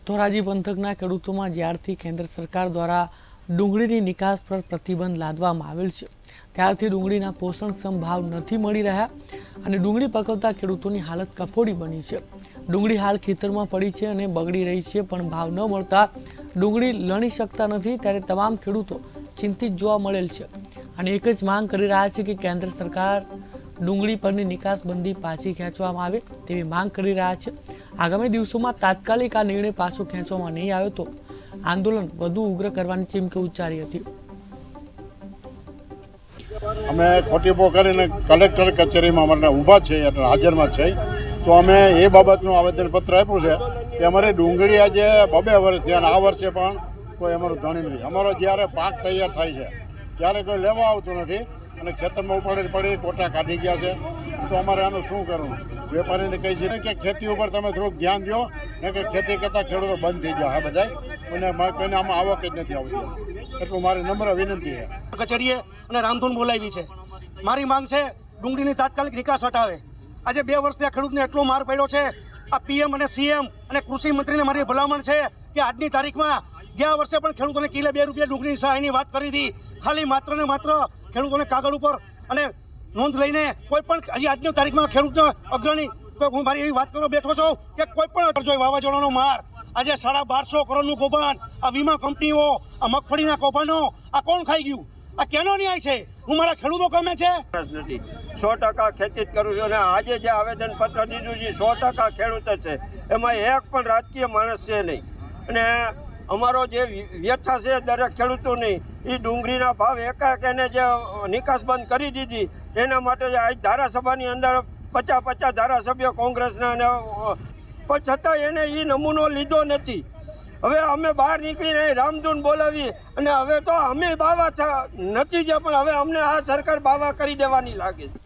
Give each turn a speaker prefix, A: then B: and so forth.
A: ધોરાજી પંથકના ખેડૂતોમાં જ્યારથી કેન્દ્ર સરકાર દ્વારા ડુંગળીની નિકાસ પર પ્રતિબંધ લાદવામાં આવેલ છે ત્યારથી ડુંગળીના પોષણક્ષમ ભાવ નથી મળી રહ્યા અને ડુંગળી પકવતા ખેડૂતોની હાલત કફોડી બની છે। ડુંગળી હાલ ખેતરમાં પડી છે અને બગડી રહી છે, પણ ભાવ ન મળતા ડુંગળી લણી શકતા નથી। ત્યારે તમામ ખેડૂતો ચિંતિત જોવા મળેલ છે અને એક જ માંગ કરી રહ્યા છે કે કેન્દ્ર સરકાર ડુંગળી પરની નિકાસબંધી પાછી ખેંચવામાં આવે તેવી માંગ કરી રહ્યા છે। આગામી દિવસોમાં તાત્કાલિક આ નિર્ણય પાછો ખેંચવામાં નહીં આવે તો આંદોલન વધુ ઉગ્ર કરવાની ચીમકી ઉચ્ચારી હતી।
B: અમે ખોટીપો કરીને કલેક્ટર કચેરીમાં અમારે ઊભા છે એટલે હાજરમાં છે, તો અમે એ બાબતનું આવેદનપત્ર આપ્યું છે કે અમારી ડુંગળી આજે 2 વર્ષ થયા અને આ વર્ષે પણ કોઈ અમારું ધણી નથી। અમારો જ્યારે પાક તૈયાર થાય છે ત્યારે કોઈ લેવા આવતું નથી અને ખેતરમાં પડી કોટા કાઢી ગયા છે। તો અમારે આનું શું કરવું? વેપારીને કહી છે કે ખેતી ઉપર તમે થોડુંક ધ્યાન દો ને કે ખેતી કરતા ખેડૂતો બંધ થઈ ગયા હા બધાય, અને કોઈને આમાં આવક જ નથી આવતી, એટલું મારી નમ્ર વિનંતી છે।
C: કચેરીએ અને રામધૂન બોલાવી છે। મારી માંગ છે ડુંગળીની તાત્કાલિક નિકાસ હટાવે। આજે 2 વર્ષથી આ ખેડૂતને એટલો માર પડ્યો છે। આ પીએમ અને સીએમ અને કૃષિ મંત્રીને મારી ભલામણ છે કે આજની તારીખમાં ગયા વર્ષે પણ ખેડૂતોને કિલે 2 રૂપિયા ડુંગળીની સહાયની વાત કરી હતી, ખાલી માત્ર ને માત્ર ખેડૂતોને કાગળ ઉપર અને નોંધ લઈને કોઈ પણ હજી આજની તારીખમાં ખેડૂતનો અગ્રણી હું મારી એવી વાત કરવા બેઠો છું કે કોઈ પણ જો વાવાઝોડાનો માર આજે 1250 કરોડનું કૌભાંડ, આ વીમા કંપનીઓ, આ મગફળીના કૌભાંડો, આ કોણ ખાઈ ગયું? આ કેનો ન્યાય છે? હું મારા ખેડૂતો ગમે છે
D: નથી 100% ખેતી જ કરું છું અને આજે જે આવેદન પત્ર દીધું છે 100% ખેડૂત જ છે, એમાં એક પણ રાજકીય માણસ છે નહીં। અને અમારો જે વ્યથા છે દરેક ખેડૂતોની, એ ડુંગળીના ભાવ એકાએક એને જે નિકાસ બંધ કરી દીધી એના માટે આજ ધારાસભાની અંદર 50 ધારાસભ્યો કોંગ્રેસના અને પણ છતાં એને એ નમૂનો લીધો નથી। હવે અમે બહાર નીકળીને રામધૂન બોલાવી અને હવે તો અમે બાવા નથી જ્યાં, પણ હવે અમને આ સરકાર બાવા કરી દેવાની લાગે છે।